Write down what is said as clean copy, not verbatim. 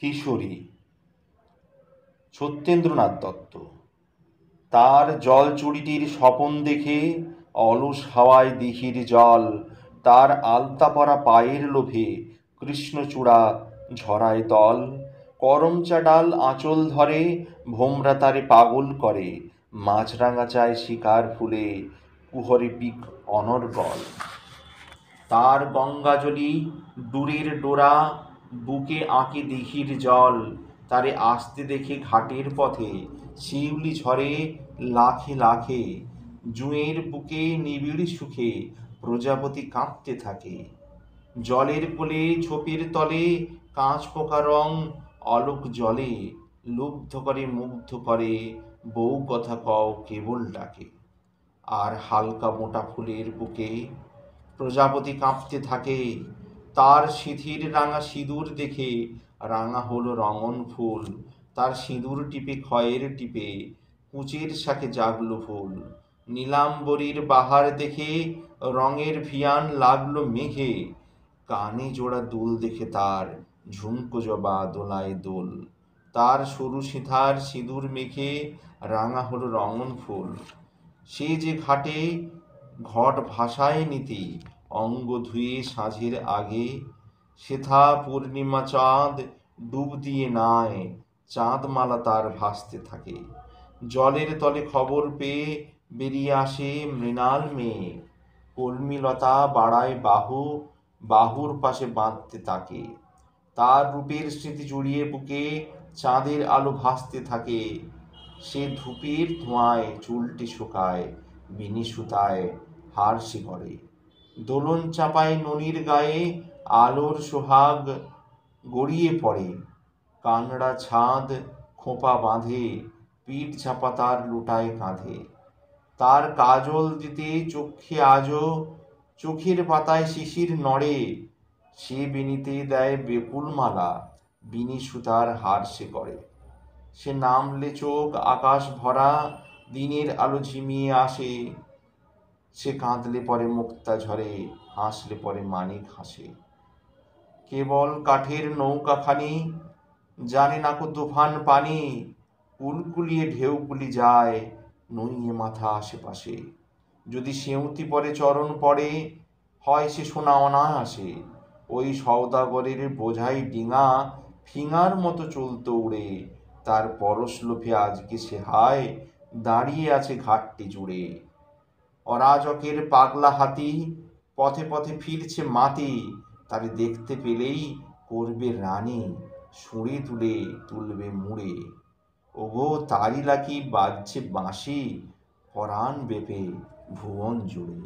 কিশোরী সত্যেন্দ্রনাথ দত্ত। তার জলচুরিটির স্বপন দেখে অলস হাওয়ায় দিঘির জল, তার আলতা পরা পায়ের লোভে কৃষ্ণচূড়া ঝরায় তল। করমচা ডাল আঁচল ধরে ভোমরা তারে পাগল করে, মাছরাঙা চায় শিকার ফুলে কুহরে পিক অনর্গল। তার গঙ্গাজলি দূরের ডোরা, বুকে আঁকে দিঘির জল, তারে আসতে দেখে ঘাটের পথে শিউলি ঝরে লাখে লাখে। জুঁয়ের বুকে নিবিড় সুখে প্রজাপতি কাঁপতে থাকে। জলের কোলে ঝোপের তলে কাঁচ পোকা রং অলোক জলে, লুব্ধ করে মুগ্ধ করে বউ কথা কও কেবল ডাকে। আর হালকা মোটা ফুলের বুকে প্রজাপতি কাঁপতে থাকে। তার সিঁথির রাঙা সিঁদুর দেখে রাঙা হলো রঙন ফুল, তার সিঁদুর টিপে ক্ষয়ের টিপে কুচের শাকে জাগলো ফুল। নীলাম্বরীর বাহার দেখে রঙের ভিয়ান লাগলো মেঘে, কানে জোড়া দুল দেখে তার ঝুমকো জবা দোলায় দোল। তার সরু সিঁথার সিঁদুর মেখে রাঙা হলো রঙন ফুল। সে যে ঘাটে ঘট ভাসায় নিতি অঙ্গ ধুয়ে সাঁঝের আগে, সেথা পূর্ণিমা চাঁদ ডুব দিয়ে নায়, চাঁদমালা তার ভাসতে থাকে। জলের তলে খবর পেয়ে বেরিয়ে আসে মৃণাল মেয়ে, কলমিলতা বাড়ায় বাহু, বাহুর পাশে বাঁধতে তাকে। তার রূপের স্মৃতি জড়িয়ে বুকে চাঁদের আলো ভাসতে থাকে। সে ধূপের ধোঁয়ায় চুলটি শুকায়, বিনি সুতায় হারসে করে। দোলন চাপায় ননির গায়ে আলোর সোহাগ গড়িয়ে পড়ে। কানড়া ছাদ খোঁপা বাঁধে, পিঠ চাপা তার লুটায় কাঁধে। তার কাজল দিতে চক্ষে আজও চোখের পাতায় শিশির নড়ে। সে বিনিতে দেয় বেকুল মালা, বিনি সুতার হার সে করে। সে নামলে চোখ আকাশ ভরা, দিনের আলো ঝিমিয়ে আসে। সে কাঁদলে পরে মুক্তা ঝরে, হাসলে পরে মানিক হাসে। কেবল কাঠের নৌকাখানি, জানে না কো তুফান পানি, কুলকুলিয়ে ঢেউগুলি যায়, নইয়ে মাথা আশেপাশে। যদি সেঁউতি পরে চরণ পড়ে, হয় সে সোনা অনায়াসে। ওই সওদাগরের বোঝাই ডিঙা ফিঙার মতো চলত উড়ে, তার পরশ লোভে আজকে সে হায় দাঁড়িয়ে আছে ঘাটটি জুড়ে। অরাজকের পাগলা হাতি পথে পথে ফিরছে মাতি, তারে দেখতে পেলেই করবে রানী, সুঁড়ে তুলে তুলবে মুড়ে। ওগো তারি লাকি বাজছে বাঁশি, পরাণ বেপে ভুবন জুড়ে।